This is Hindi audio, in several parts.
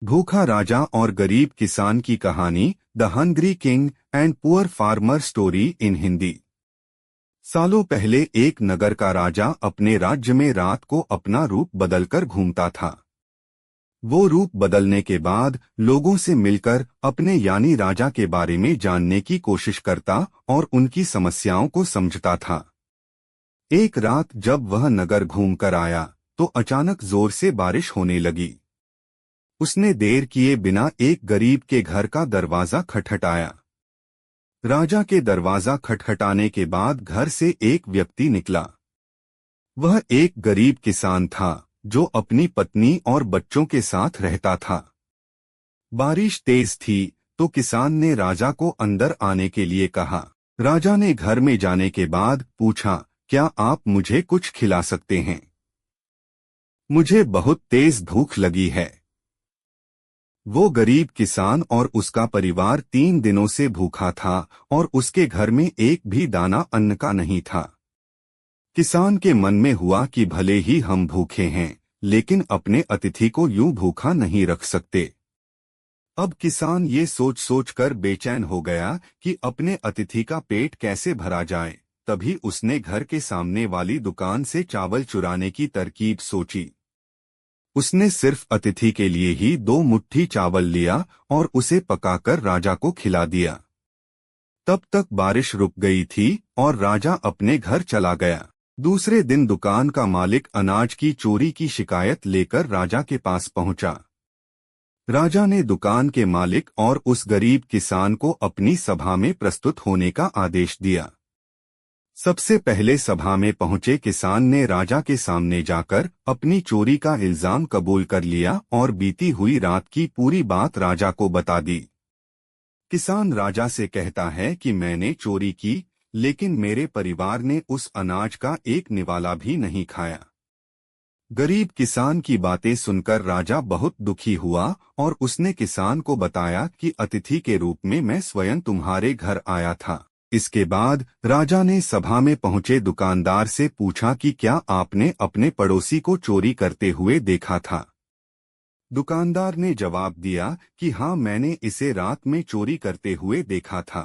भूखा राजा और गरीब किसान की कहानी, the hungry king and poor farmer story in Hindi. सालों पहले एक नगर का राजा अपने राज्य में रात को अपना रूप बदलकर घूमता था। वो रूप बदलने के बाद लोगों से मिलकर अपने यानी राजा के बारे में जानने की कोशिश करता और उनकी समस्याओं को समझता था। एक रात जब वह नगर घूमकर आया तो अचानक जोर से बारिश होने लगी। उसने देर किए बिना एक गरीब के घर का दरवाजा खटखटाया। राजा के दरवाजा खटखटाने के बाद घर से एक व्यक्ति निकला। वह एक गरीब किसान था जो अपनी पत्नी और बच्चों के साथ रहता था। बारिश तेज थी तो किसान ने राजा को अंदर आने के लिए कहा। राजा ने घर में जाने के बाद पूछा, क्या आप मुझे कुछ खिला सकते हैं? मुझे बहुत तेज भूख लगी है। वो गरीब किसान और उसका परिवार 3 दिनों से भूखा था और उसके घर में एक भी दाना अन्न का नहीं था। किसान के मन में हुआ कि भले ही हम भूखे हैं, लेकिन अपने अतिथि को यूं भूखा नहीं रख सकते। अब किसान ये सोच सोच कर बेचैन हो गया कि अपने अतिथि का पेट कैसे भरा जाए। तभी उसने घर के सामने वाली दुकान से चावल चुराने की तरकीब सोची। उसने सिर्फ अतिथि के लिए ही 2 मुट्ठी चावल लिया और उसे पकाकर राजा को खिला दिया। तब तक बारिश रुक गई थी और राजा अपने घर चला गया। दूसरे दिन दुकान का मालिक अनाज की चोरी की शिकायत लेकर राजा के पास पहुंचा। राजा ने दुकान के मालिक और उस गरीब किसान को अपनी सभा में प्रस्तुत होने का आदेश दिया। सबसे पहले सभा में पहुंचे किसान ने राजा के सामने जाकर अपनी चोरी का इल्जाम कबूल कर लिया और बीती हुई रात की पूरी बात राजा को बता दी। किसान राजा से कहता है कि मैंने चोरी की, लेकिन मेरे परिवार ने उस अनाज का एक निवाला भी नहीं खाया। गरीब किसान की बातें सुनकर राजा बहुत दुखी हुआ और उसने किसान को बताया कि अतिथि के रूप में मैं स्वयं तुम्हारे घर आया था। इसके बाद राजा ने सभा में पहुंचे दुकानदार से पूछा कि क्या आपने अपने पड़ोसी को चोरी करते हुए देखा था? दुकानदार ने जवाब दिया कि हाँ, मैंने इसे रात में चोरी करते हुए देखा था।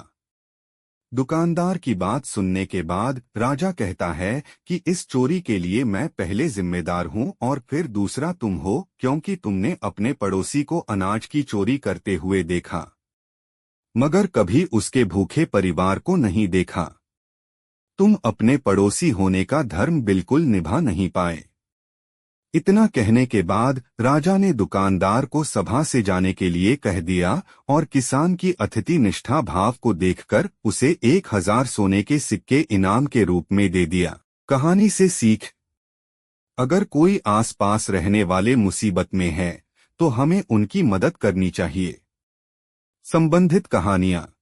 दुकानदार की बात सुनने के बाद राजा कहता है कि इस चोरी के लिए मैं पहले जिम्मेदार हूँ और फिर दूसरा तुम हो, क्योंकि तुमने अपने पड़ोसी को अनाज की चोरी करते हुए देखा, मगर कभी उसके भूखे परिवार को नहीं देखा। तुम अपने पड़ोसी होने का धर्म बिल्कुल निभा नहीं पाए। इतना कहने के बाद राजा ने दुकानदार को सभा से जाने के लिए कह दिया और किसान की अतिथि निष्ठा भाव को देखकर उसे 1000 सोने के सिक्के इनाम के रूप में दे दिया। कहानी से सीख: अगर कोई आसपास रहने वाले मुसीबत में है तो हमें उनकी मदद करनी चाहिए। संबंधित कहानियाँ।